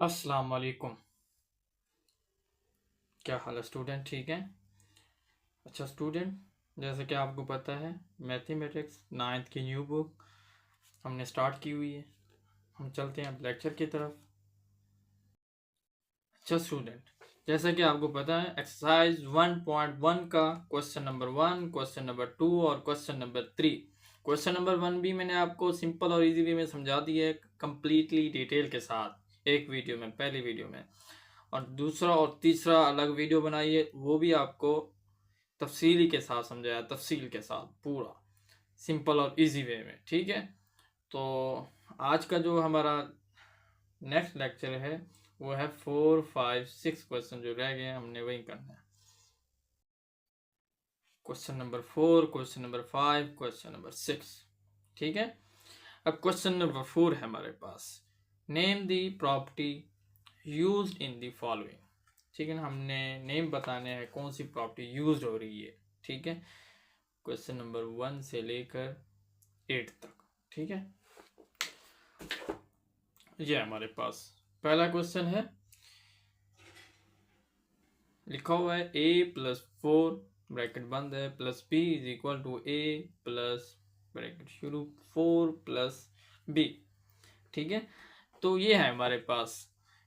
अस्सलाम वालेकुम। क्या हाल है स्टूडेंट? ठीक है। अच्छा स्टूडेंट, जैसे कि आपको पता है मैथमेटिक्स नाइन्थ की न्यू बुक हमने स्टार्ट की हुई है। हम चलते हैं अब लेक्चर की तरफ। अच्छा स्टूडेंट, जैसा कि आपको पता है एक्सरसाइज 1.1 का क्वेश्चन नंबर 1, क्वेश्चन नंबर 2 और क्वेश्चन नंबर 3। क्वेश्चन नंबर 1 भी मैंने आपको सिंपल और इजी वे में समझा दिया है, कंप्लीटली डिटेल के साथ, एक वीडियो में, पहली वीडियो में। और दूसरा और तीसरा अलग वीडियो बनाई है, वो भी आपको तफसीली के साथ समझाया, तफसील के साथ पूरा सिंपल और इजी वे में। ठीक है। तो आज का जो हमारा नेक्स्ट लेक्चर है वो है 4, 5, 6 क्वेश्चन जो रह गए हैं हमने वही करना है। Question number 4, question number 5, question number 6। ठीक है। अब क्वेश्चन नंबर 4 है हमारे पास, name the property used in the following. ठीक है ना, हमने नेम बताने हैं कौन सी प्रॉपर्टी यूज हो रही है। ठीक है, क्वेश्चन नंबर 1 से लेकर 8 तक। ठीक है, ये हमारे पास पहला क्वेश्चन है, लिखा हुआ है a+4 ब्रैकेट बंद है plus b is equal to a plus bracket शुरू 4+b। ठीक है, तो ये है हमारे पास।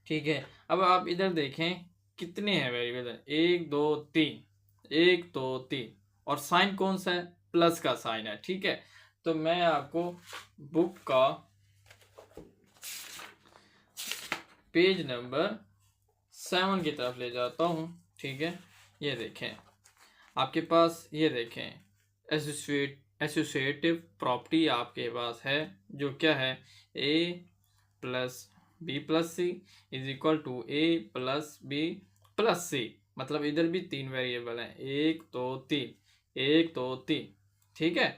ठीक है, अब आप इधर देखें कितने हैं वेरिएबल है, 1 2 3, 1 2 3, और साइन कौन सा है? प्लस का साइन है। ठीक है, तो मैं आपको बुक का पेज नंबर 7 की तरफ ले जाता हूँ। ठीक है, ये देखें आपके पास, ये देखें एसोसिएटिव प्रॉपर्टी आपके पास है, जो क्या है, a plus B plus C is equal to a plus B plus C. मतलब इधर भी 3 वेरिएबल हैं, 1 2 3, 1 2 3। ठीक है,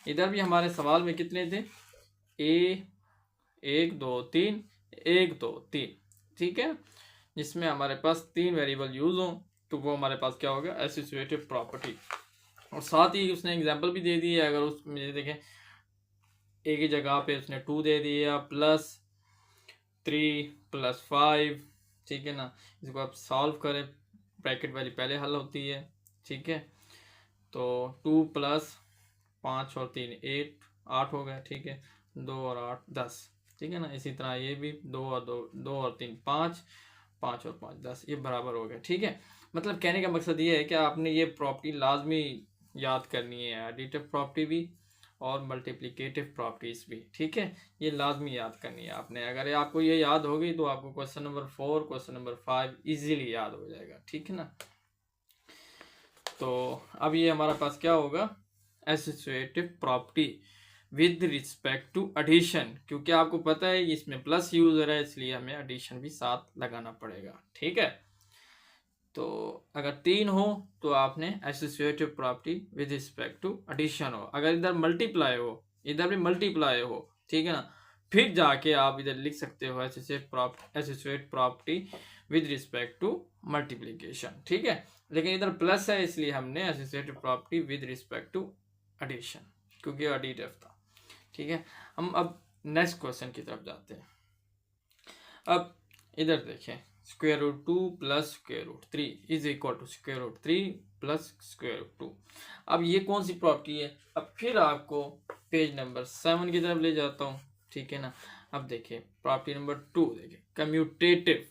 इधर भी हमारे सवाल में कितने थे, a 1 2 3, 1 2 3। ठीक है, जिसमें हमारे पास 3 वेरिएबल यूज हो, तो वो हमारे पास क्या होगा, एसोसिएटिव प्रॉपर्टी। और साथ ही उसने एग्जांपल भी दे दी है, अगर उसमें देखें एक ही जगह पे उसने 2 दे दिया प्लस 3 प्लस 5। ठीक है ना, इसको आप सॉल्व करें, ब्रैकेट वाली पहले हल होती है। ठीक है, तो 2 प्लस 5 और 3 8, 8 हो गया। ठीक है, 2 और 8 10। ठीक है ना, इसी तरह ये भी 2 और 2, 2 और 3 5, 5 और 5 10, ये बराबर हो गया। ठीक है, मतलब कहने का मकसद ये है कि आपने ये प्रॉपर्टी लाजमी याद करनी है, एडिटिव प्रॉपर्टी भी और मल्टीप्लिकेटिव प्रॉपर्टीज भी। ठीक है, ये लाजमी याद करनी है आपने। अगर आपको ये याद होगी तो आपको question number 4, question number 5 easily याद हो जाएगा। ठीक है ना, तो अब ये हमारे पास क्या होगा, associative property with respect to addition, क्योंकि आपको पता है इसमें प्लस यूज हो रहा है, इसलिए हमें एडिशन भी साथ लगाना पड़ेगा। ठीक है, तो अगर 3 हो तो आपने associative property with respect to addition हो, अगर इधर मल्टीप्लाई हो, इधर भी मल्टीप्लाई हो, ठीक है ना, फिर जाके आप इधर लिख सकते हो associate property with respect to multiplication. ठीक है, लेकिन इधर प्लस है इसलिए हमने associative property with respect to addition, क्योंकि एडिटिव था। ठीक है, हम अब नेक्स्ट क्वेश्चन की तरफ जाते हैं। अब इधर देखें, square root 2 plus square root 3 is equal to square root 3 plus square root 2। अब ये कौन सी प्रॉपर्टी है? अब फिर आपको पेज नंबर 7 की तरफ ले जाता हूँ। ठीक है ना, अब देखिए प्रॉपर्टी नंबर 2, देखिए कम्यूटेटिव।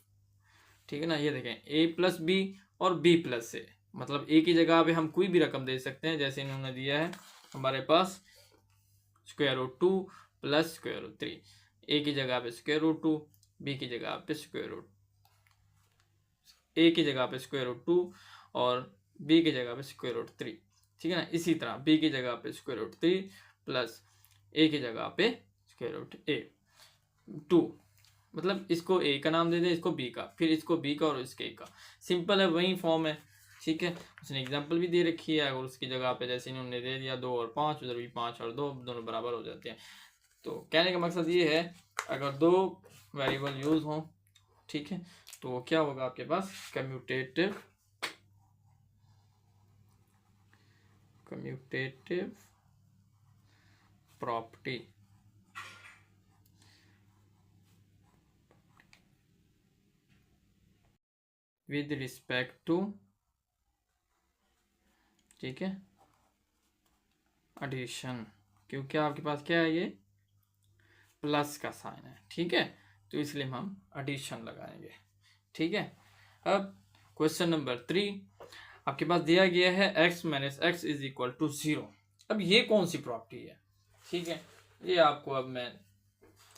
ठीक है ना, ये देखें a प्लस बी और b प्लस ए, मतलब a की जगह पे हम कोई भी रकम दे सकते हैं, जैसे इन्होंने दिया है हमारे पास square root 2 plus square root 3, a की जगह पे स्क्वायर रूट 2, b की जगह पे स्क्वायर रूट, a की जगह पे स्क्वायर रूट 2 और b की जगह पे स्क्वायर रूट 3। ठीक है ना, इसी तरह b की जगह पे स्क्वायर रूट 3 प्लस a की जगह पे स्क्वायर रूट 2। मतलब इसको a का नाम दे दें, इसको b का, फिर इसको b का और इसके a का। सिंपल है, वही फॉर्म है। ठीक है, उसने एग्जांपल भी दे रखी है, और उसकी जगह पे जैसे इन्होंने दे दिया 2 और 5, उधर भी 5 और 2, दोनों बराबर हो जाते हैं। तो कहने का मकसद ये है, अगर 2 वेरिएबल यूज हों, ठीक है, तो क्या होगा आपके पास, commutative property. With respect to, ठीक है, एडिशन, क्योंकि आपके पास क्या है, ये प्लस का साइन है, ठीक है, तो इसलिए हम एडिशन लगाएंगे, ठीक है। अब क्वेश्चन नंबर 3 आपके पास दिया गया है x minus x is equal to 0। अब ये कौन सी प्रॉपर्टी है, ठीक है, ये आपको अब मैं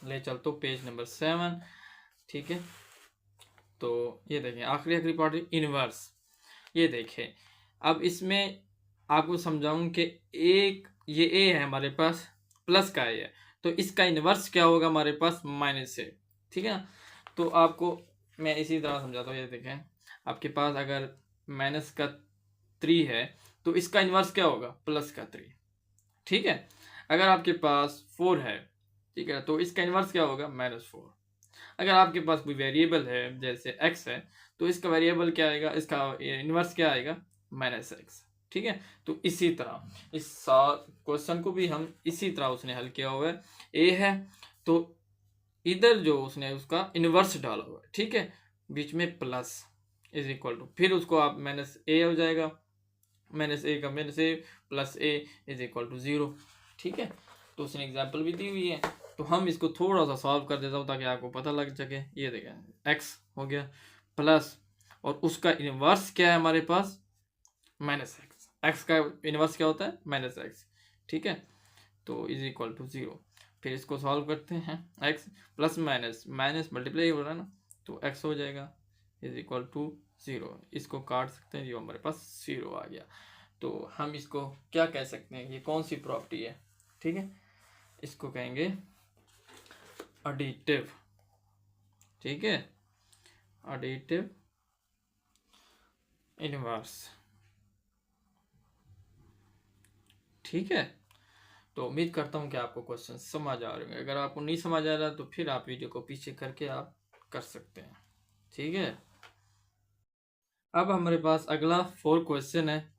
ले चलता हूँ पेज नंबर 7, ठीक है। तो ये देखें आखिरी प्रॉपर्टी इनवर्स, ये देखें, अब इसमें आपको समझाऊं कि एक ये a है हमारे पास, प्लस का a है, तो इसका इनवर्स क्या होगा हमारे पास, माइनस से, ठीक है ना। तो आपको मैं इसी तरह समझाता हूँ, ये देखें आपके पास अगर माइनस का 3 है तो इसका इनवर्स क्या होगा, प्लस का 3, ठीक है। अगर आपके पास 4 है, ठीक है, तो इसका इनवर्स क्या होगा, -4। अगर आपके पास कोई वेरिएबल है जैसे x है, तो इसका वेरिएबल क्या आएगा, इसका इनवर्स क्या आएगा, -x, ठीक है। तो इसी तरह इस क्वेश्चन को भी हम इसी तरह उसने हल किया हुआ है। a है तो इधर जो उसने उसका इनवर्स डाला हुआ है, ठीक है, बीच में प्लस इज इक्वल टू, फिर उसको आप -a हो जाएगा, -a का -a plus a is equal to 0, ठीक है। तो उसने एग्जाम्पल भी दी हुई है, तो हम इसको थोड़ा सा सॉल्व कर देता हूँ ताकि आपको पता लग सके। ये देखें x हो गया प्लस, और उसका इनवर्स क्या है हमारे पास, -x, x का इनवर्स क्या होता है, -x, ठीक है, तो इज इक्वल टू 0। फिर इसको सॉल्व करते हैं, x plus minus minus multiply हो रहा है ना, तो x हो जाएगा इज इक्वल टू 0। इसको काट सकते हैं, जो हमारे पास 0 आ गया। तो हम इसको क्या कह सकते हैं, ये कौन सी प्रॉपर्टी है, ठीक है, इसको कहेंगे एडिटिव, ठीक है, एडिटिव इनवर्स, ठीक है। तो उम्मीद करता हूँ कि आपको क्वेश्चन समझ आ रहे होंगे। अगर आपको नहीं समझ आ रहा तो फिर आप वीडियो को पीछे करके आप कर सकते हैं, ठीक है। अब हमारे पास अगला 4 क्वेश्चन है।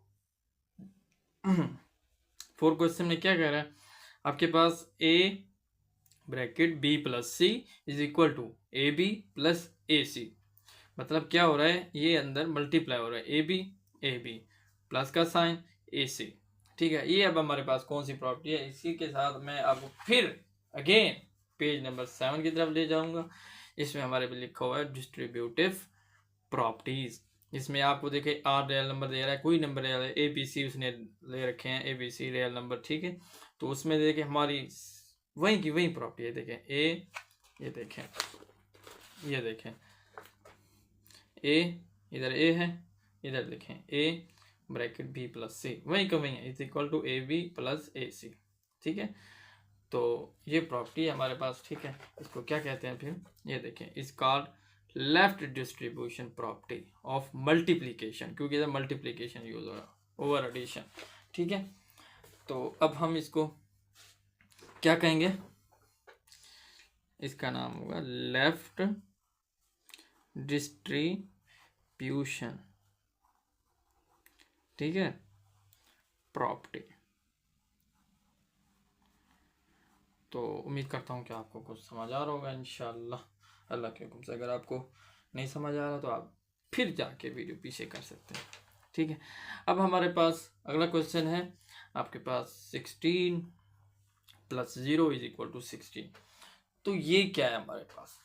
4 क्वेश्चन में क्या कह रहा है, आपके पास a bracket b plus C is equal to A B plus A C, मतलब क्या हो रहा है, ये अंदर मल्टीप्लाई हो रहा है, ए बी प्लस का साइन ए सी, ठीक है। ये अब हमारे पास कौन सी प्रॉपर्टी है, इसी के साथ मैं आपको फिर अगेन पेज नंबर 7 की तरफ ले जाऊंगा। इसमें हमारे पे लिखा हुआ है डिस्ट्रीब्यूटिव प्रॉपर्टीज। इसमें आपको देखे आर रियल नंबर दे रहा है, कोई नंबर रियल है, ए बी सी उसने ले रखे हैं, a b c real number, ठीक है। तो उसमें देखे हमारी वही की वही प्रॉपर्टी है, देखें ए, ये देखें, ये देखें ए, इधर ए है, इधर देखें A bracket B plus C, वही का वही है, is equal to A B plus A C, ठीक है। तो ये प्रॉपर्टी है हमारे पास, ठीक है। इसको क्या कहते हैं फिर, ये देखें, is called left distribution property of multiplication, क्योंकि इधर मल्टीप्लीकेशन यूज हो रहा है ओवर एडिशन, ठीक है। तो अब हम इसको क्या कहेंगे, इसका नाम होगा लेफ्ट डिस्ट्रीब्यूशन, ठीक है, प्रॉपर्टी। तो उम्मीद करता हूँ कि आपको कुछ समझ आ रहा होगा इंशाल्लाह अल्लाह के हुक्म से। अगर आपको नहीं समझ आ रहा तो आप फिर जाके वीडियो पीछे कर सकते हैं, ठीक है। अब हमारे पास अगला क्वेश्चन है, आपके पास 16 प्लस 0 इज इक्वल टू 16। तो ये क्या है हमारे पास,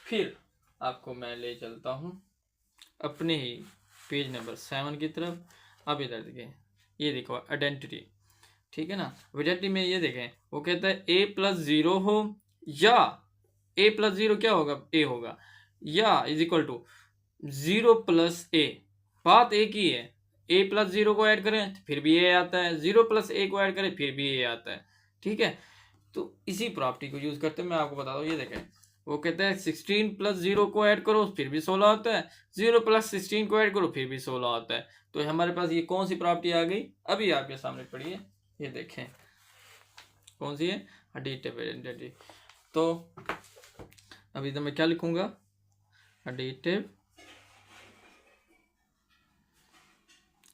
फिर आपको मैं ले चलता हूँ अपने ही पेज नंबर 7 की तरफ। अब इधर देखें, ये देखो आइडेंटिटी, ठीक है ना। आइडेंटिटी में ये देखें, वो कहता है a प्लस 0 हो या a प्लस 0 क्या होगा, a होगा, या is equal to 0 plus a। बात एक ही है, a प्लस 0 को ऐड करें फिर भी a आता है, 0 प्लस a को ऐड करें फिर भी a आता है, ठीक है। तो इसी प्रॉपर्टी को यूज करते मैं आपको बता दूं, ये देखें, वो कहता है 16 प्लस 0 को ऐड करो फिर भी 16 होता है, 0 प्लस 16 को ऐड करो फिर भी 16 होता है। तो हमारे पास ये कौन सी प्रॉपर्टी आ गई, अभी आपके सामने पड़ी है, ये देखें कौन सी है, एडिटिव आइडेंटिटी। तो अभी तो मैं क्या लिखूंगा, एडिटिव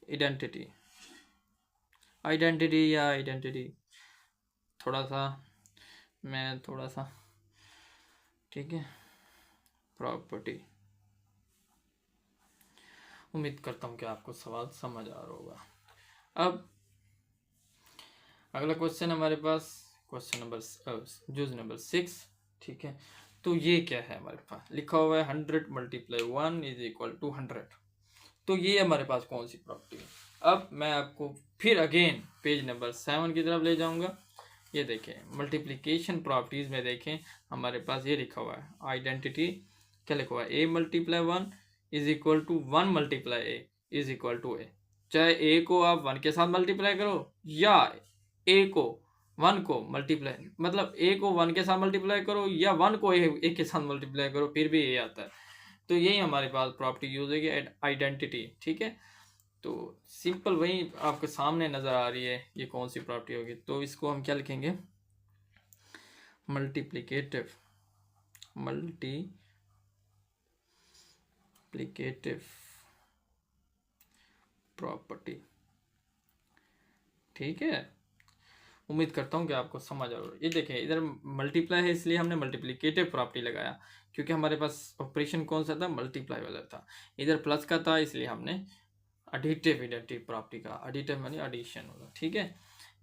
आइडेंटिटी, आइडेंटिटी या आइडेंटिटी, थोड़ा सा ठीक है, प्रॉपर्टी, उम्मीद करता हूँ कि आपको सवाल समझ आ रहा होगा। अब अगला क्वेश्चन हमारे पास क्वेश्चन नंबर जूज नंबर 6, ठीक है। तो ये क्या है, हमारे पास लिखा हुआ है 100 × 1 = 100। तो ये हमारे पास कौन सी प्रॉपर्टी है। अब मैं आपको फिर अगेन पेज नंबर 7 की तरफ ले जाऊंगा। ये देखें मल्टीप्लिकेशन प्रॉपर्टीज में देखें हमारे पास ये लिखा हुआ है आइडेंटिटी, क्या लिखा हुआ है, a × 1 = 1 × a = a। चाहे a को आप 1 के साथ मल्टीप्लाई करो या a को 1 को मल्टीप्लाई, मतलब a को 1 के साथ मल्टीप्लाई करो या 1 को a के साथ मल्टीप्लाई करो, फिर भी a आता है। तो यही हमारे पास प्रॉपर्टी यूज होगी आइडेंटिटी, ठीक है। तो सिंपल वही आपके सामने नजर आ रही है, ये कौन सी प्रॉपर्टी होगी। तो इसको हम क्या लिखेंगे, मल्टीप्लिकेटिव प्रॉपर्टी, ठीक है। उम्मीद करता हूँ कि आपको समझ आ रहा है। ये देखें इधर मल्टीप्लाई है इसलिए हमने मल्टीप्लिकेटिव प्रॉपर्टी लगाया, क्योंकि हमारे पास ऑपरेशन कौन सा था, मल्टीप्लाई वाला था। इधर प्लस का था इसलिए हमने एडिटिव प्रॉपर्टी का, एडिटिव मानी एडिशन होगा, ठीक है।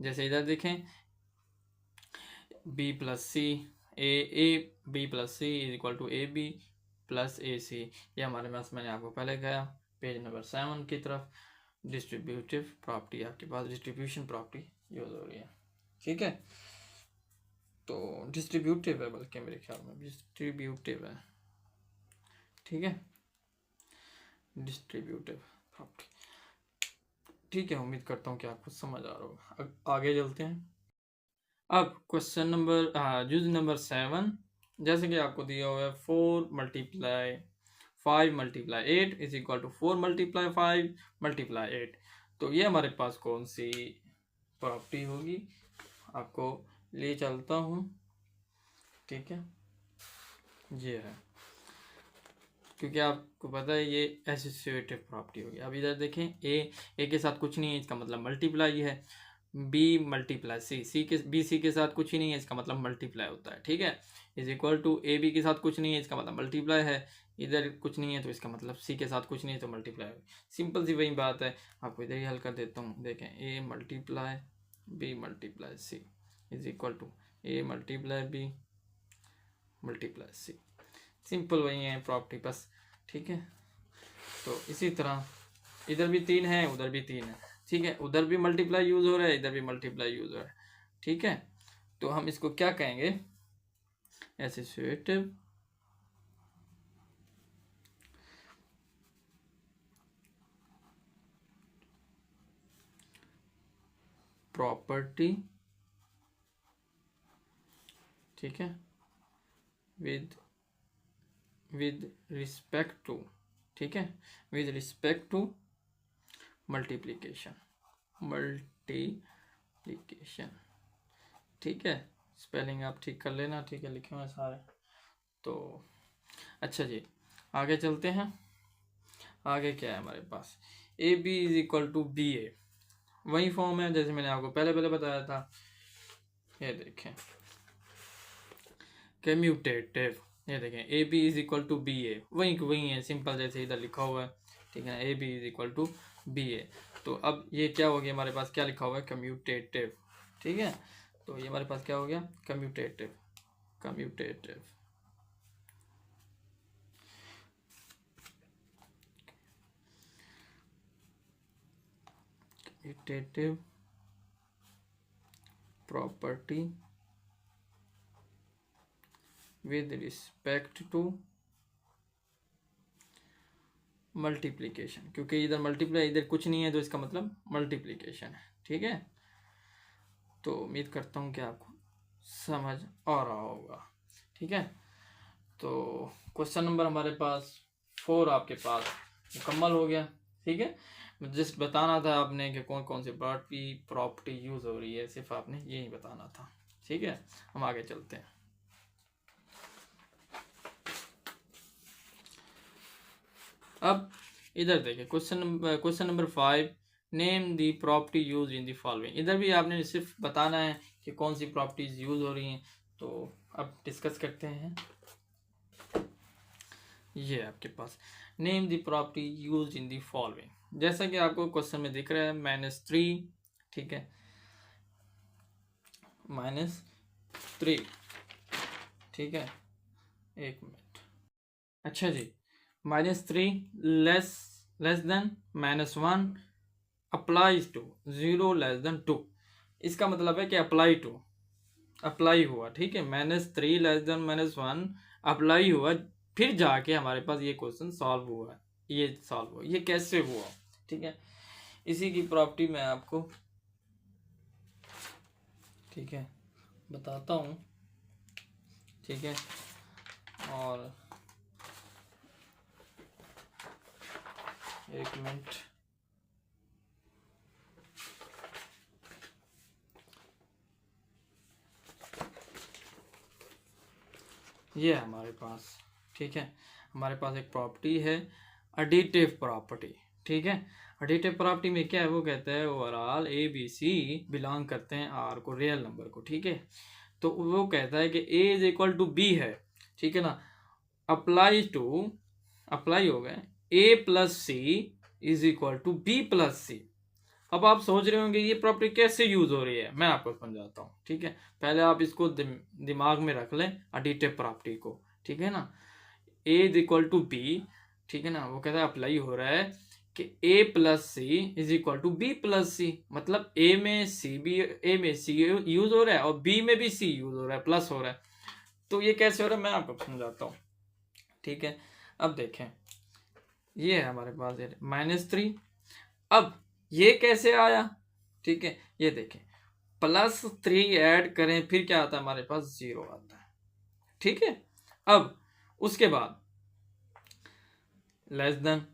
जैसे इधर देखें b + c b + c = ab + ac, ये हमारे पास मैंने आपको पहले कहा पेज नंबर 7 की तरफ डिस्ट्रीब्यूटिव प्रॉपर्टी, आपके पास डिस्ट्रीब्यूशन प्रॉपर्टी यूज हो रही है, ठीक है। तो डिस्ट्रीब्यूटिव है, बल्कि मेरे ख्याल में डिस्ट्रीब्यूटिव है, ठीक है, डिस्ट्रीब्यूटिव प्रॉपर्टी, ठीक है। उम्मीद करता हूँ कि आपको समझ आ रहा होगा। आगे चलते हैं। अब क्वेश्चन नंबर यूज नंबर 7, जैसे कि आपको दिया हुआ है 4 × 5 × 8 = 4 × 5 × 8। तो ये हमारे पास कौन सी प्रॉपर्टी होगी, आपको ले चलता हूँ, ठीक है। ये है, क्योंकि आपको पता है ये एसोसिएटिव प्रॉपर्टी होगी। अब इधर देखें ए के साथ कुछ नहीं है, इसका मतलब मल्टीप्लाई है। b × c c के साथ कुछ ही नहीं है, इसका मतलब मल्टीप्लाई होता है, ठीक है। = ab के साथ कुछ नहीं है, इसका मतलब मल्टीप्लाई है। इधर कुछ नहीं है तो इसका मतलब c के साथ कुछ नहीं है तो मल्टीप्लाई है। सिंपल सी वही बात है, आपको इधर ही हल कर देता हूँ। देखें a × b × c = a × b × c, simple वही है प्रॉपर्टी बस, ठीक है। तो इसी तरह इधर भी 3 है, उधर भी 3 है, ठीक है। उधर भी मल्टीप्लाई यूज हो रहा है, इधर भी मल्टीप्लाई यूज हो रहा है, ठीक है। तो हम इसको क्या कहेंगे, एसोसिएटिव प्रॉपर्टी, ठीक है, विद रिस्पेक्ट टू, ठीक है, विद रिस्पेक्ट टू मल्टीप्लिकेशन, ठीक है। स्पेलिंग आप ठीक कर लेना, ठीक है, लिखे हुए सारे। तो अच्छा जी, आगे चलते हैं। आगे क्या है हमारे पास, ab = ba, वही फॉर्म है जैसे मैंने आपको पहले बताया था। ये देखें कम्यूटेटिव, ये देखें ab = ba, वही है, सिंपल जैसे इधर लिखा हुआ है, ठीक है, ab = ba। तो अब ये क्या हो गया, हमारे पास क्या लिखा हुआ है, कम्यूटेटिव, ठीक है। तो ये हमारे पास क्या हो गया, commutative property with respect to multiplication, क्योंकि इधर मल्टीप्लाई, इधर कुछ नहीं है तो इसका मतलब मल्टीप्लिकेशन है, ठीक है। तो उम्मीद करता हूँ कि आपको समझ आ रहा होगा, ठीक है। तो क्वेश्चन नंबर हमारे पास 4 आपके पास मुकम्मल हो गया, ठीक है। जस्ट बताना था आपने कि कौन कौन सी प्रॉपर्टी यूज हो रही है, सिर्फ आपने यही बताना था, ठीक है। हम आगे चलते हैं। अब इधर देखिए question number 5, name the property use in the following. इधर भी आपने सिर्फ बताना है कि कौन सी प्रॉपर्टीज यूज हो रही हैं। तो अब डिस्कस करते हैं। ये है आपके पास। Name the property use in the following, जैसा कि आपको क्वेश्चन में दिख रहा है -3, ठीक है, -3, ठीक है, एक मिनट। अच्छा जी, -3 less than -1 applies to 0 less than 2। इसका मतलब है कि अप्लाई हुआ, ठीक है, -3 लेस देन -1 अप्लाई हुआ, फिर जाके हमारे पास ये क्वेश्चन सॉल्व हुआ, ये कैसे हुआ, ठीक है। इसी की प्रॉपर्टी मैं आपको, ठीक है, बताता हूँ, ठीक है। और एक मिनट, ये है हमारे पास, ठीक है, हमारे पास एक प्रॉपर्टी है एडिटिव प्रॉपर्टी, ठीक है। एडिटिव प्रॉपर्टी में क्या है, वो कहते हैं overall a b c belong करते हैं आर को, रियल नंबर को, ठीक है। तो वो कहता है कि A is equal to B है, ठीक है ना, अप्लाई हो गए A plus C is equal to B plus C. अब आप सोच रहे होंगे ये प्रॉपर्टी कैसे यूज हो रही है, मैं आपको समझाता हूँ, ठीक है। पहले आप इसको दिमाग में रख लें एडिटिव प्रॉपर्टी को, ठीक है ना। ए इज इक्वल टू बी, ठीक है ना, वो कहता है अप्लाई हो रहा है कि A plus C is equal to B plus C, मतलब ए में सी यूज हो रहा है और बी में भी सी यूज हो रहा है, प्लस हो रहा है। तो ये कैसे हो रहा है मैं आपको समझाता हूँ, ठीक है। अब देखें, ये है हमारे पास -3, अब ये कैसे आया, ठीक है, ये देखें +3 ऐड करें फिर क्या आता है हमारे पास 0 आता है, ठीक है। अब उसके बाद लेस देन,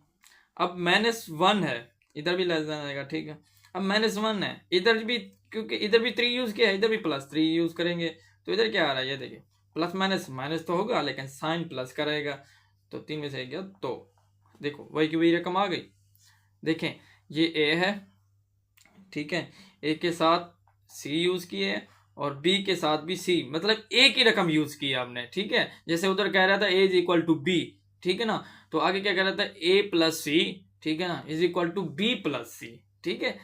अब -1 है, इधर भी लेस देन आएगा, ठीक है। अब -1 है, इधर भी, क्योंकि इधर भी 3 यूज किया है, इधर भी +3 यूज करेंगे, तो इधर क्या आ रहा है, ये देखिए प्लस माइनस माइनस तो होगा लेकिन साइन प्लस करेगा, तो 3 में से गया, तो देखो वही की वही रकम आ गई। देखें ये ए है, ठीक है, ए के साथ सी यूज किए और बी के साथ भी सी, मतलब ए की रकम यूज की आपने, ठीक है। जैसे उधर कह रहा था ए इज इक्वल टू बी, ठीक है ना, तो आगे क्या कह रहा था ए प्लस सी, ठीक है ना, is equal to B plus C, ठीक है।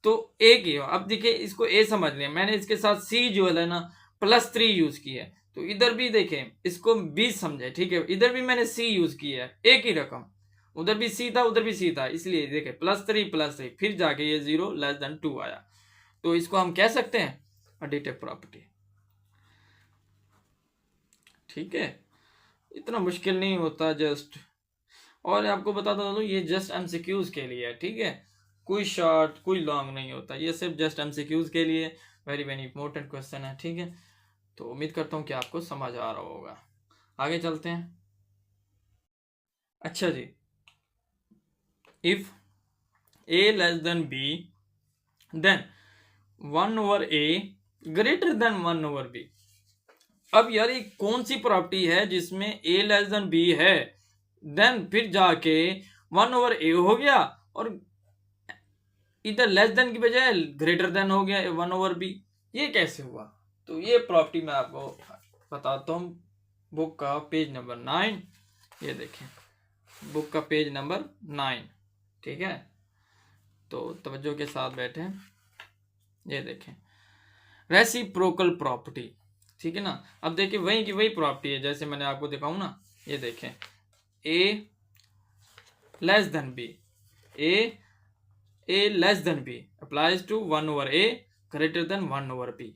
तो ए की, अब देखिए इसको ए समझ लिया मैंने, इसके साथ सी जो है ना +3 यूज की है, तो इधर भी देखें इसको बी समझे, ठीक है, इधर भी मैंने सी यूज की है, ए की रकम, उधर भी सी था उधर भी सी था, इसलिए देखें +3 फिर जाके ये 0 लेस देन 2 आया, तो इसको हम कह सकते हैं एडिटिव प्रॉपर्टी, ठीक है। इतना मुश्किल नहीं होता जस्ट, और आपको बताता हूँ ये जस्ट एमसीक्यूज के लिए है, ठीक है, कोई शॉर्ट कोई लॉन्ग नहीं होता, ये सिर्फ जस्ट एमसीक्यूज के लिए, वेरी वेरी इंपॉर्टेंट क्वेश्चन है, ठीक है। तो उम्मीद करता हूँ कि आपको समझ आ रहा होगा, आगे चलते हैं। अच्छा जी, if A less than B then 1/a greater than 1/b। अब यार ये कौन सी प्रॉपर्टी है जिसमें a लेस देन b है, देन फिर जाके 1/a हो गया और इधर लेस देन की बजाय ग्रेटर देन हो गया 1/b, ये कैसे हुआ। तो ये प्रॉपर्टी मैं आपको बताता हूँ, बुक का पेज नंबर 9, ये देखें बुक का पेज नंबर 9, ठीक है। तो तवज्जो के साथ बैठे, ये देखें रेसिप्रोकल प्रॉपर्टी, ठीक है ना। अब देखिए वही की वही प्रॉपर्टी है जैसे मैंने आपको दिखाऊं ना, ये देखें a less than b, a less than b applies to 1/a greater than 1/b,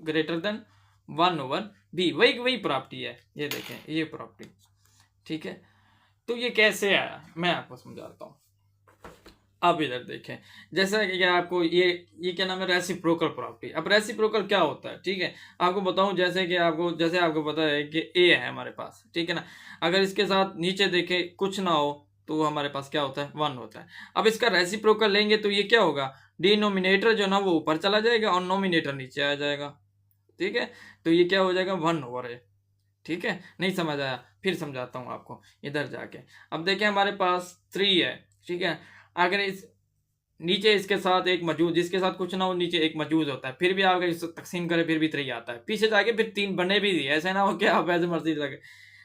greater than 1/b, वही वही प्रॉपर्टी है, ये देखें ये प्रॉपर्टी, ठीक है। तो ये कैसे आया मैं आपको समझाता हूँ। अब इधर देखें, जैसा कि आपको ये क्या नाम है, रेसिप्रोकल प्रॉपर्टी। अब रेसिप्रोकल क्या होता है, ठीक है, आपको बताऊं, जैसे आपको पता है कि ए है हमारे पास, ठीक है ना, अगर इसके साथ नीचे देखें कुछ ना हो तो हमारे पास क्या होता है 1 होता है। अब इसका रेसिप्रोकल लेंगे तो ये क्या होगा, डिनोमिनेटर जो ना वो ऊपर चला जाएगा और नोमिनेटर नीचे आ जाएगा, ठीक है। तो ये क्या हो जाएगा 1/a, ठीक है। नहीं समझ आया, फिर समझाता हूँ आपको इधर जाके। अब देखें हमारे पास 3 है, ठीक है, अगर इस नीचे इसके साथ एक मौजूद, जिसके साथ कुछ ना हो नीचे एक मौजूद होता है, फिर भी आप अगर इसको तकसीम करें फिर भी 3 आता है, पीछे जाके फिर 3 बने भी दिए, ऐसे ना हो कि आप ऐसे मर्जी लगे,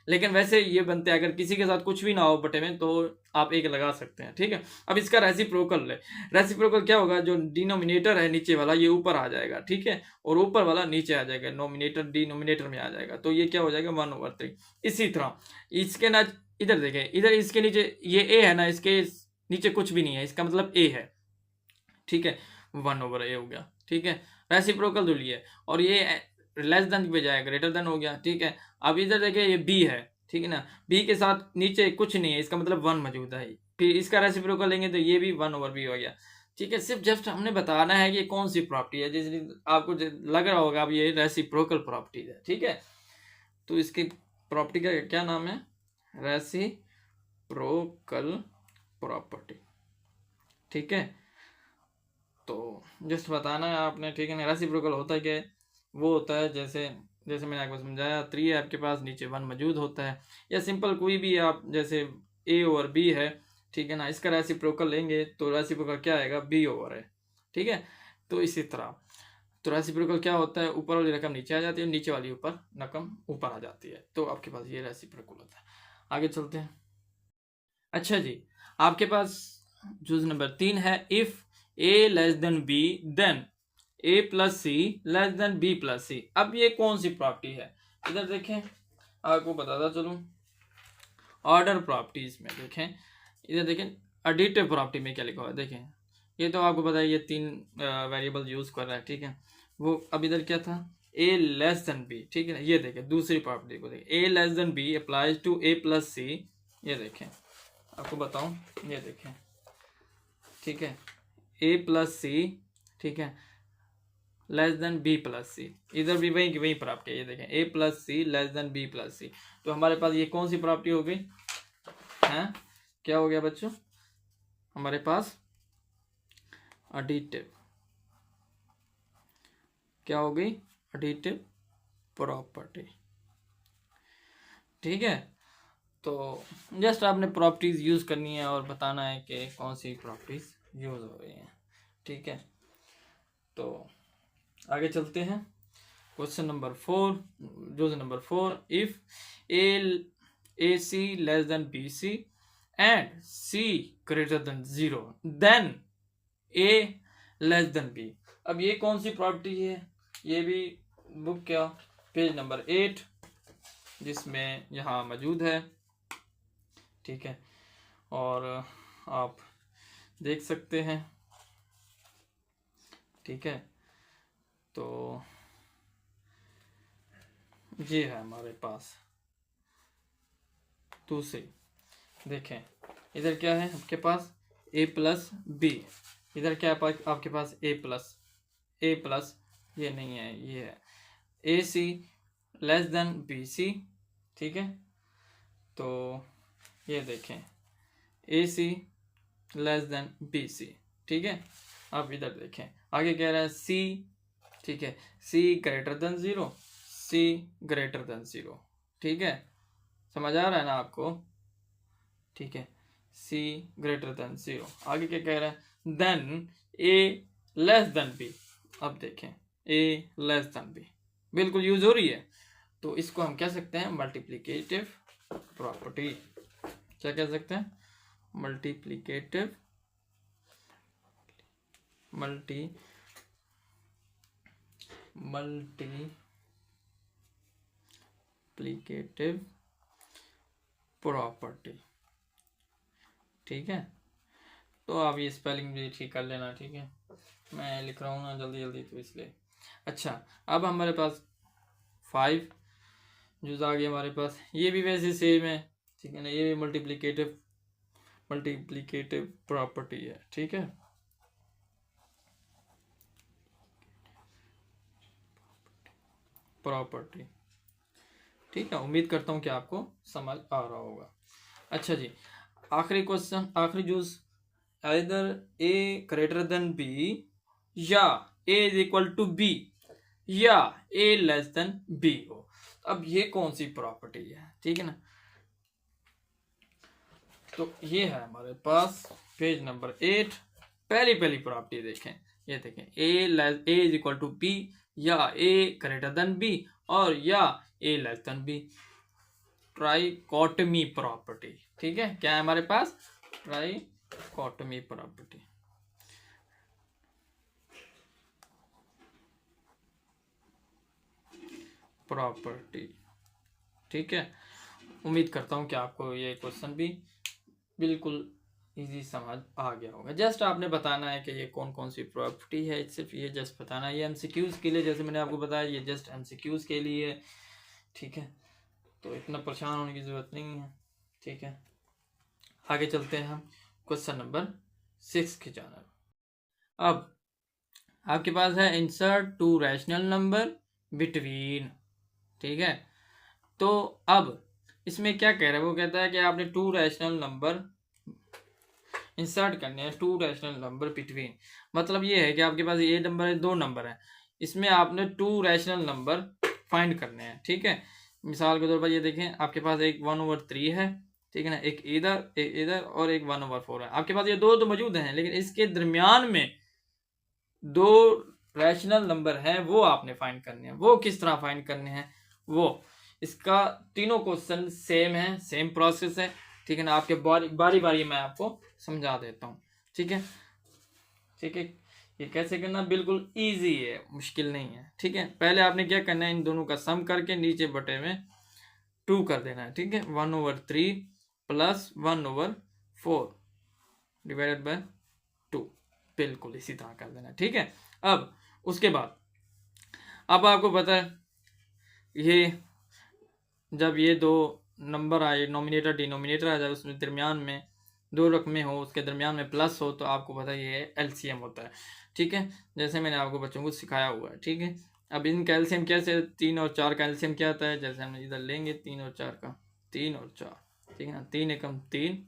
लेकिन वैसे ये बनते हैं, अगर किसी के साथ कुछ भी ना हो बटे में तो आप एक लगा सकते हैं, ठीक है। अब इसका रेसिप्रोकल है, रेसिप्रोकल क्या होगा, जो डिनोमिनेटर है नीचे वाला ये ऊपर आ जाएगा, ठीक है, और ऊपर वाला नीचे आ जाएगा, नोमिनेटर डिनोमिनेटर में आ जाएगा, तो ये क्या हो जाएगा 1/3। इसी तरह इसके ना इधर देखें, इधर इसके नीचे ये ए है ना, इसके नीचे कुछ भी नहीं है, इसका मतलब ए है, ठीक है, 1/a हो गया, ठीक है। रेसिप्रोकल दूरी है, और ये लेस देन पे जाएगा, ग्रेटर देन हो गया, ठीक है। अब इधर देखिए ये बी है, ठीक है ना, बी के साथ नीचे कुछ नहीं है, इसका मतलब 1 मौजूद है, फिर इसका रेसिप्रोकल लेंगे तो ये भी 1/b हो गया, ठीक है। सिर्फ जस्ट हमने बताना है कि कौन सी प्रॉपर्टी है, जिस आपको लग रहा होगा अब ये रेसिप्रोकल प्रॉपर्टी है, ठीक है। तो इसकी प्रॉपर्टी का क्या नाम है, रेसिप्रोकल प्रॉपर्टी, ठीक है। तो जस्ट बताना है आपने, ठीक है ना। रेसिप्रोकल होता है क्या, वो होता है जैसे जैसे मैंने आपको समझाया, 3 है आपके पास, नीचे 1 मौजूद होता है, या सिंपल कोई भी आप जैसे ए और बी है, ठीक है ना, इसका रेसिप्रोकल लेंगे तो रेसिप्रोकल क्या आएगा, बी ओवर है, ठीक है। तो इसी तरह तो रेसिप्रोकल क्या होता है, ऊपर वाली रकम नीचे आ जाती है, नीचे वाली ऊपर रकम ऊपर आ जाती है, तो आपके पास ये रेसिप्रोकल होता है। आगे चलते हैं। अच्छा जी, आपके पास जूज नंबर 3 है, if A less than B then A plus C less than B plus C. अब ये कौन सी प्रॉपर्टी है, इधर देखें, आपको बताता चलूं, ऑर्डर प्रॉपर्टीज में देखें, इधर देखें एडिटिव प्रॉपर्टी में क्या लिखा हुआ है, देखें ये तो आपको पता है, ये 3 वेरिएबल यूज कर रहा है, ठीक है। वो अब इधर क्या था, ए लेस देन बी, ठीक है ना, ये देखें दूसरी प्रॉपर्टी को देखें, A less than B applies to A plus C, ये देखें आपको बताऊं, ये देखें, ठीक है, ए प्लस सी, ठीक है, लेस देन बी प्लस सी, इधर भी वही की वही प्रॉपर्टी है, ये देखें ए plus C less than B plus सी। तो हमारे पास ये कौन सी प्रॉपर्टी हो गई है, क्या हो गया बच्चों, हमारे पास एडिटिव, क्या हो गई, एडिटिव प्रॉपर्टी, ठीक है। तो जस्ट आपने प्रॉपर्टीज यूज करनी है और बताना है कि कौन सी प्रॉपर्टीज यूज हो रही हैं, ठीक है। तो आगे चलते हैं, क्वेश्चन नंबर 4, जो नंबर 4, if a c less than b c and c greater than 0 then a less than b. अब ये कौन सी प्रॉपर्टी है, ये भी बुक क्या पेज नंबर 8 जिसमें यहाँ मौजूद है, ठीक है, और आप देख सकते हैं, ठीक है। तो ये है हमारे पास दूसरी, देखें इधर क्या है आपके पास, ए प्लस बी, इधर क्या है आपके पास ए प्लस, ये नहीं है, ये है ए सी लेस देन बी सी, ठीक है। तो ये देखें ए सी लेस देन बी सी, ठीक है। अब इधर देखें आगे कह रहा है सी, ठीक है, सी ग्रेटर देन 0, सी ग्रेटर देन 0, ठीक है, समझ आ रहा है ना आपको, ठीक है, सी ग्रेटर देन 0। आगे क्या कह रहा है, then a less than b. अब देखें ए लेस देन बी बिल्कुल यूज हो रही है, तो इसको हम कह सकते हैं मल्टीप्लिकेटिव प्रॉपर्टी, क्या कह सकते हैं, मल्टीप्लिकेटिव प्रॉपर्टी, ठीक है। तो आप ये स्पेलिंग भी ठीक कर लेना, ठीक है, मैं लिख रहा हूँ ना जल्दी जल्दी तो इसलिए। अच्छा, अब हमारे पास 5 जूज आ गया हमारे पास, ये भी वैसे सेम है, ठीक है ना, ये भी मल्टीप्लिकेटिव प्रॉपर्टी है, ठीक है। प्रॉपर्टी, ठीक है, उम्मीद करता हूँ कि आपको समझ आ रहा होगा। अच्छा जी, आखिरी क्वेश्चन, आखिरी जूस, आइदर ए ग्रेटर देन बी या ए इज इक्वल टू बी या ए लेस देन बी हो। अब ये कौन सी प्रॉपर्टी है, ठीक है ना। तो ये है हमारे पास पेज नंबर 8, पहली प्रॉपर्टी देखें, ये देखें ए इज इक्वल टू बी या ए ग्रेटर देन बी और या ए लेस देन बी। ट्राइकोटमी प्रॉपर्टी। ठीक है, क्या है हमारे पास? ट्राइकोटमी प्रॉपर्टी। ठीक है, उम्मीद करता हूँ कि आपको ये क्वेश्चन भी बिल्कुल इजी समझ आ गया होगा। जस्ट आपने बताना है कि ये कौन कौन सी प्रॉपर्टी है, सिर्फ ये जस्ट बताना है। ये एमसीक्यूज के लिए, जैसे मैंने आपको बताया, ये जस्ट एमसीक्यूज के लिए है। ठीक है, तो इतना परेशान होने की जरूरत नहीं है। ठीक है, आगे चलते हैं हम क्वेश्चन नंबर 6 की जानब। अब आपके पास है insert to rational number between. ठीक है, तो अब इसमें क्या कह रहा है? वो कहता है कि आपने टू रैशनल नंबर इंसर्ट करने हैं, टू रैशनल नंबर बिटवीन। मतलब ये है कि आपके पास ये नंबर है, दो नंबर है, इसमें आपने टू रैशनल नंबर फाइंड करने हैं। ठीक है, मिसाल के तौर पर ये देखें, आपके पास एक 1/3 है, ठीक है ना, एक इधर और एक 1/4 है। आपके पास ये दो तो मौजूद हैं, लेकिन इसके दरमियान में दो रैशनल नंबर हैं, वो आपने फाइंड करने हैं। वो किस तरह फाइंड करने हैं? वो इसका तीनों क्वेश्चन सेम है, सेम प्रोसेस है। ठीक है ना, आपके बारी बारी मैं आपको समझा देता हूँ। ठीक है, ठीक है, ये कैसे करना बिल्कुल इजी है, मुश्किल नहीं है। ठीक है, पहले आपने क्या करना है, इन दोनों का सम करके नीचे बटे में 2 कर देना है। ठीक है, 1/3 प्लस 1/4 डिवाइडेड बाय 2, बिल्कुल इसी तरह कर देना। ठीक है, अब उसके बाद अब आपको पता है, ये जब ये दो नंबर आए, नोमिनेटर डिनोमिनेटर आ जाए, उसमें दरमियान में दो रकमें हो, उसके दरमियान में प्लस हो, तो आपको पता है ये एलसीएम होता है। ठीक है, जैसे मैंने आपको बच्चों को सिखाया हुआ है। ठीक है, अब इन कैल्शियम कैसे, 3 और 4 का एलसीएम क्या आता है? जैसे हम इधर लेंगे 3 और 4 का, 3 और 4, ठीक है ना, 3 एकम 3,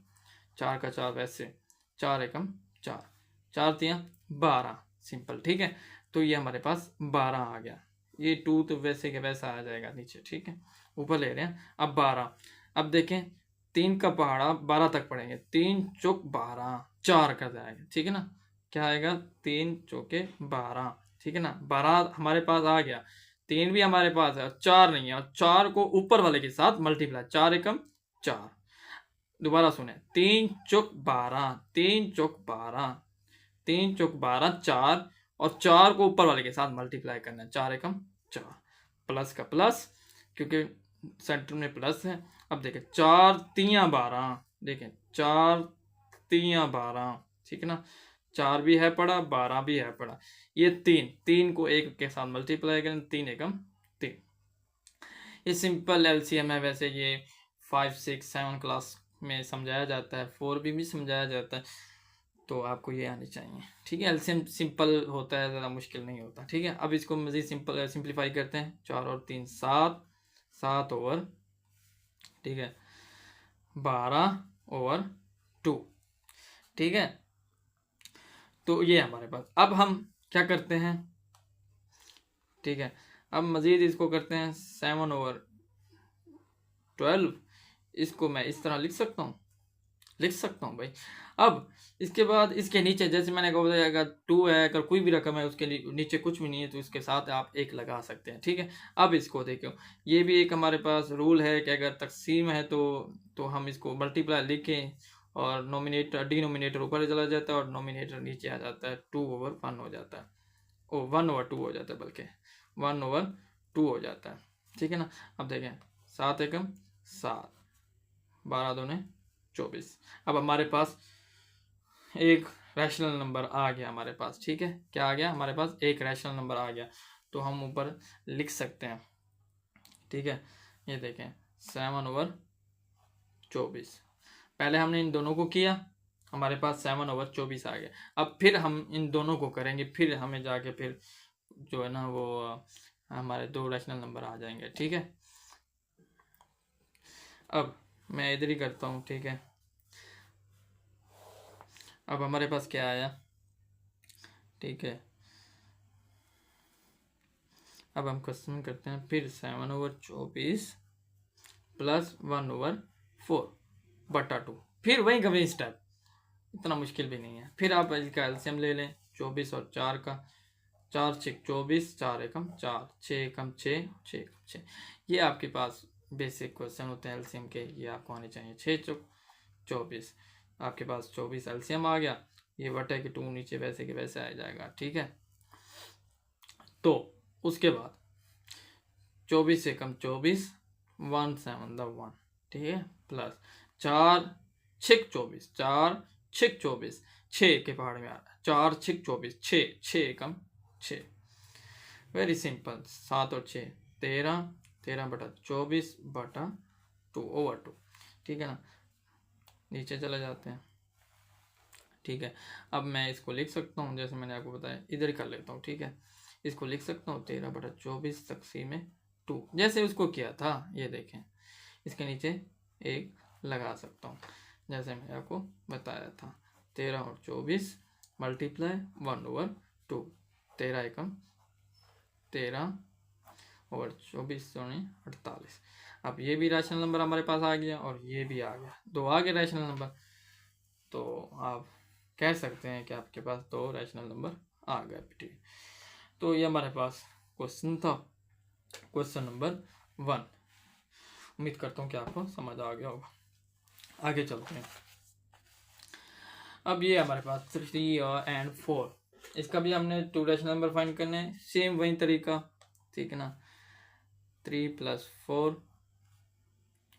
4 का 4, वैसे 4 एकम 4, 4 3 12, सिंपल। ठीक है, तो ये हमारे पास 12 आ गया। ये 2 तो वैसे के वैसा आ जाएगा नीचे। ठीक है, ऊपर ले रहे हैं। अब 12, अब देखें 3 का पहाड़ा 12 तक पढ़ेंगे, 3 चौक 12, 4 कर जाएगा। ठीक है ना, क्या आएगा? 3 चौके 12। ठीक है ना, 12 हमारे पास आ गया, 3 भी हमारे पास है, 4 नहीं है, और 4 को ऊपर वाले के साथ मल्टीप्लाई, 4 एकम 4। दोबारा सुने, 3 चौक 12, 3 चौक 12, 3 चौक 12, 4, और 4 को ऊपर वाले के साथ मल्टीप्लाई करना है, 4 एकम 4, प्लस का प्लस, क्योंकि सेंटर में प्लस है। अब देखें 4 3 12, देखें 4 3 12, ठीक है ना, 4 भी है पड़ा, 12 भी है पड़ा। ये 3 को 1 के साथ मल्टीप्लाई करें, 3 एकम 3। ये सिंपल एलसीएम है। वैसे ये 5 6 7 क्लास में समझाया जाता है, 4 भी समझाया जाता है, तो आपको ये आनी चाहिए। ठीक है, एलसीएम सिंपल होता है, ज़्यादा मुश्किल नहीं होता। ठीक है, अब इसको मज़ीद सिंप्लीफाई करते हैं। 4 और 3 7, 7 ओवर, ठीक है, 12/2। ठीक है, तो ये हमारे पास, अब हम क्या करते हैं? ठीक है, अब मज़ीद इसको करते हैं 7/12। इसको मैं इस तरह लिख सकता हूँ भाई। अब इसके बाद इसके नीचे, जैसे मैंने कहा था, अगर 2 है, अगर कोई भी रकम है उसके नीचे कुछ भी नहीं है, तो इसके साथ आप 1 लगा सकते हैं। ठीक है, अब इसको देखो, ये भी एक हमारे पास रूल है कि अगर तकसीम है तो हम इसको मल्टीप्लाई लिखें, और डिनोमिनेटर ऊपर चला जाता है और नोमिनेटर नीचे आ जाता है, 2/1 हो जाता है, 1/2 हो जाता है, बल्कि 1/2 हो जाता है। ठीक है ना, अब देखें 7 एकम 7, 12 दूने 24। अब हमारे पास एक रैशनल नंबर आ गया हमारे पास। ठीक है, क्या आ गया हमारे पास? एक रैशनल नंबर आ गया, तो हम ऊपर लिख सकते हैं। ठीक है, ये देखें 7/24। पहले हमने इन दोनों को किया, हमारे पास 7/24 आ गया। अब फिर हम इन दोनों को करेंगे, फिर हमें जाके फिर जो है ना वो हमारे दो रैशनल नंबर आ जाएंगे। ठीक है, अब मैं इधर ही करता हूँ। ठीक है, अब हमारे पास क्या आया? ठीक है, अब हम क्वेश्चन करते हैं फिर 7/24 प्लस 1/4/2। फिर वही का वही स्टेप, इतना मुश्किल भी नहीं है। फिर आप इसका एलसीएम ले लें, 24 और 4 का, 4 6 24, 4 एकम 4, 6 एकम 6, 6 एकम 6। ये आपके पास बेसिक क्वेश्चन होते हैं एलसीएम के, ये आपको आने चाहिए। 6 24, आपके पास 24 एलसीएम आ गया, ये बटे के 2 नीचे वैसे के वैसे आ जाएगा, ठीक है। तो उसके बाद 24 से कम 24, 1 7 द 1, ठीक है, प्लस 4 6 24, 4 6 24, 6 के पहाड़ में आ रहा है, 4 6 24, 6 कम 6, वेरी सिंपल। 7 और 6 13, 13 बटा 24 बटा 2/2, ठीक है ना। नीचे चले जाते हैं, ठीक है। अब मैं इसको लिख सकता हूँ, जैसे मैंने आपको बताया, इधर कर लेता हूँ, ठीक है। इसको लिख सकता हूँ 13 बटा 24 तक़सीम 2, जैसे उसको किया था, ये देखें, इसके नीचे 1 लगा सकता हूँ, जैसे मैंने आपको बताया था। 13 और 24 मल्टीप्लाई 1/2, 13 एकम 13 और 24 48। अब ये भी रैशनल नंबर हमारे पास आ गया और ये भी आ गया, 2 आ गए रैशनल नंबर। तो आप कह सकते हैं कि आपके पास 2 रैशनल नंबर आ गए, ठीक है। तो ये हमारे पास क्वेश्चन था, क्वेश्चन नंबर 1। उम्मीद करता हूँ कि आपको समझ आ गया होगा। आगे चलते हैं। अब ये हमारे पास 3 और 4, इसका भी हमने 2 रैशनल नंबर फाइंड करने हैं, सेम वही तरीका, ठीक है ना। 3 +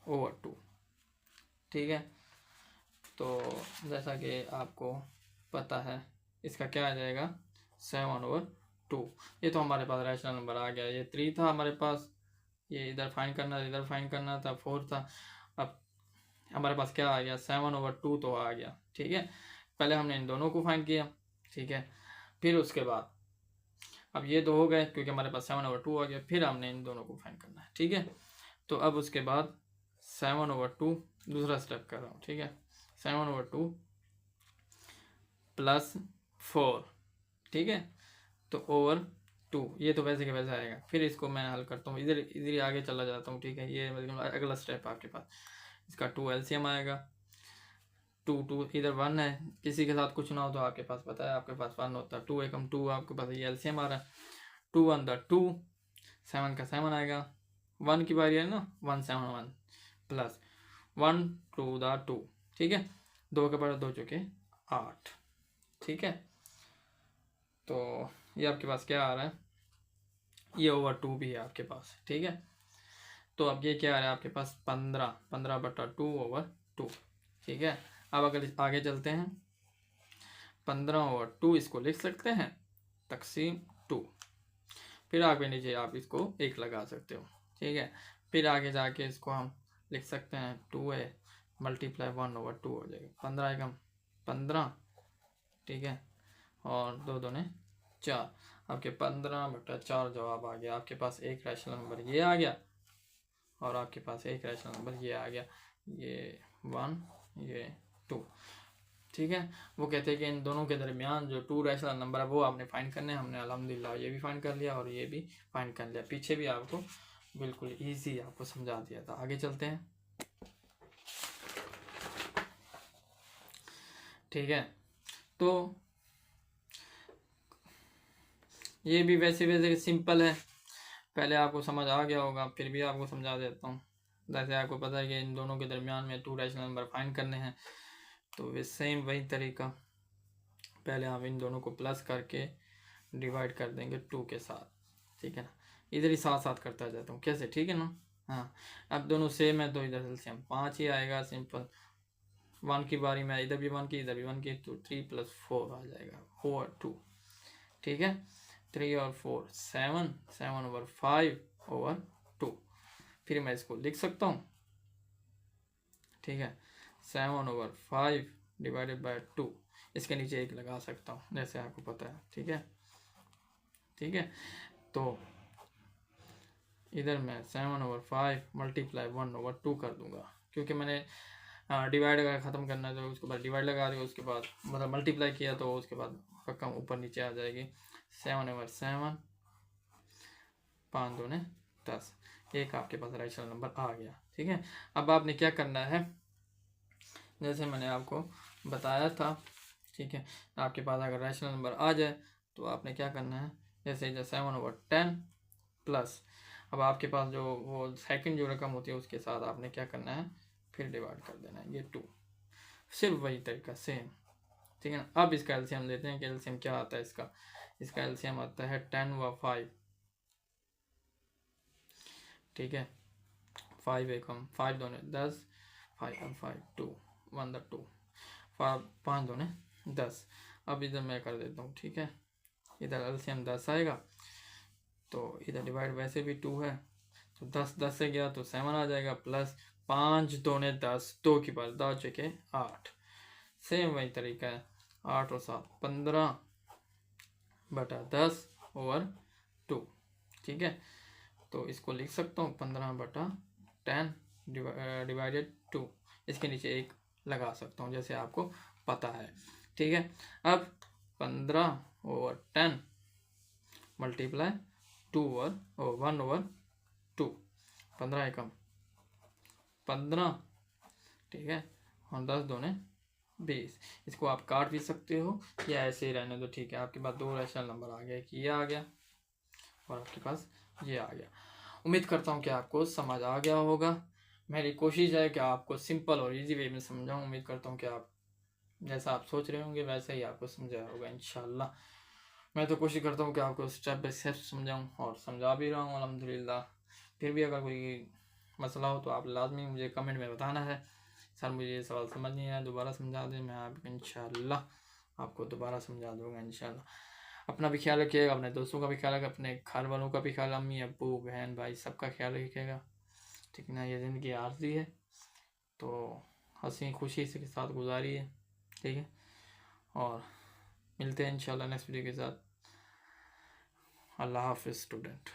4/2, ठीक है। तो जैसा कि आपको पता है, इसका क्या आ जाएगा, 7/2। ये तो हमारे पास रैशनल नंबर आ गया। ये 3 था हमारे पास, ये इधर फाइंड करना, इधर फाइंड करना था, 4 था। अब हमारे पास क्या आ गया, 7/2 तो आ गया, ठीक है। पहले हमने इन दोनों को फाइंड किया, ठीक है। फिर उसके बाद अब ये 2 हो गए क्योंकि हमारे पास 7/2 आ गया, फिर हमने इन दोनों को फाइंड करना है, ठीक है। तो अब उसके बाद 7/2 दूसरा स्टेप कर रहा हूँ, ठीक है। 7/2 + 4, ठीक है, तो ओवर 2, ये तो वैसे के वैसे आएगा। फिर इसको मैं हल करता हूँ, इधर इधर आगे चला जाता हूँ, ठीक है। ये मतलब अगला स्टेप आपके पास, इसका 2 एलसीएम आएगा, 2 इधर 1 है, किसी के साथ कुछ ना हो तो आपके पास पता है, आपके पास 1 होता है, 2 एकम 2, आपके पास ये एलसीएम आ रहा है, 2 1 द 2, 7 का 7 आएगा, 1 की बारी है ना, 1 7 1 प्लस 1 2 द 2, ठीक है। 2 के बाद 2 चुके 8, ठीक है। तो ये आपके पास क्या आ रहा है, ये ओवर 2 भी है आपके पास, ठीक है। तो अब ये क्या आ रहा है आपके पास, 15/2/2, ठीक है। अब अगर आगे चलते हैं, 15/2 इसको लिख सकते हैं तक़सीम 2, फिर आगे नीचे आप इसको 1 लगा सकते हो, ठीक है। फिर आगे जाके इसको हम लिख सकते हैं 2a मल्टीप्लाई 1/2 हो जाएगा, 15 एकम 15, ठीक है, और 2 दूने 4, आपके 15/4 जवाब आ गया। आपके पास एक रैशनल नंबर ये आ गया और आपके पास एक रैशनल नंबर ये आ गया, ये 1 ये 2, ठीक है। वो कहते हैं कि इन दोनों के दरमियान जो 2 रैशनल नंबर है वो आपने फाइंड करने हैं। हमने अल्हम्दुलिल्लाह ये भी फाइंड कर लिया और ये भी फाइंड कर लिया। पीछे भी आपको बिल्कुल इजी आपको समझा दिया था। आगे चलते हैं, ठीक है। तो ये भी वैसे वैसे सिंपल है, पहले आपको समझ आ गया होगा, फिर भी आपको समझा देता हूँ। जैसे आपको पता है कि इन दोनों के दरमियान में 2 रैशनल नंबर फाइंड करने हैं, तो वे सेम वही तरीका, पहले हम इन दोनों को प्लस करके डिवाइड कर देंगे 2 के साथ, ठीक है ना। इधर ही साथ साथ करता जाता हूँ, कैसे, ठीक है ना। हाँ, अब दोनों सेम है तो इधर से हम 5 ही आएगा, सिंपल। 1 की बारी में इधर भी 1 की इधर भी 1 की, तो 3 + 4 आ जाएगा ओवर 2, ठीक है। 3 और 4 7, 7/5/2, फिर मैं इसको लिख सकता हूँ, ठीक है। 7/5 डिवाइडेड बाय 2, इसके नीचे 1 लगा सकता हूँ जैसे आपको पता है, ठीक है, ठीक है। तो इधर मैं 7/5 मल्टीप्लाई 1/2 कर दूंगा, क्योंकि मैंने डिवाइड का ख़त्म करना है तो उसके बाद डिवाइड लगा दिया, उसके बाद मतलब मल्टीप्लाई किया तो उसके बाद रकम ऊपर नीचे आ जाएगी। 7/7, 5 दूने 10, एक आपके पास रैशनल नंबर आ गया, ठीक है। अब आपने क्या करना है, जैसे मैंने आपको बताया था, ठीक है। आपके पास अगर रैशनल नंबर आ जाए तो आपने क्या करना है, जैसे 7/10 प्लस अब आपके पास जो वो सेकंड जो रकम होती है उसके साथ आपने क्या करना है, फिर डिवाइड कर देना है, ये 2, सिर्फ वही तरीका सेम, ठीक है ना। अब इसका एलसीएम लेते हैं कि एलसीएम क्या आता है इसका एलसीएम आता है 10 व 5, ठीक है। 5 एकम 5 दोने 10, 5 1 5 2 1 द 2 5 दोने 10। अब इधर मैं कर देता हूँ, ठीक है, इधर एलसीएम 10 आएगा, तो इधर डिवाइड वैसे भी 2 है, तो 10 से गया तो 7 आ जाएगा, प्लस 5 दोने 10, 2 की बार 2 चुके 8, सेम वही तरीका है, 8 और 7 15 बटा 10 ओवर 2, ठीक है। तो इसको लिख सकता हूँ 15 बटा 10 डिवाइडेड 2, इसके नीचे 1 लगा सकता हूँ जैसे आपको पता है, ठीक है। अब 15 ओवर 10 मल्टीप्लाई 2 ओवर 1 ओवर 2, 15 एकम 15, ठीक है, और 10 दोने 20। इसको आप काट भी सकते हो या ऐसे ही रहने दो, ठीक है। आपके पास 2 रैशनल नंबर आ गया, कि ये आ गया और आपके पास ये आ गया। उम्मीद करता हूँ कि आपको समझ आ गया होगा। मेरी कोशिश है कि आपको सिंपल और इजी वे में समझाऊँ। उम्मीद करता हूँ कि आप जैसा आप सोच रहे होंगे वैसा ही आपको समझाया होगा इंशाल्लाह। मैं तो कोशिश करता हूँ कि आपको स्टेप बाय स्टेप समझाऊँ और समझा भी रहा हूँ अल्हम्दुलिल्लाह। फिर भी अगर कोई मसला हो तो आप लाजमी मुझे कमेंट में बताना है, सर मुझे ये सवाल समझ नहीं आया, दोबारा समझा दें, मैं आपको इंशाल्लाह आपको दोबारा समझा दूँगा इंशाल्लाह। अपना भी ख्याल रखिएगा, अपने दोस्तों का भी ख्याल रखिएगा, अपने घर वालों का भी ख्याल, अम्मी अब्बू बहन भाई सबका ख्याल रखिएगा, ठीक ना। ये ज़िंदगी आर्जी है तो हंसी खुशी से के साथ गुजारिए, ठीक है। और मिलते हैं इंशाल्लाह नेक्स्ट वीडियो के साथ। अल्लाह हाफिज़ स्टूडेंट।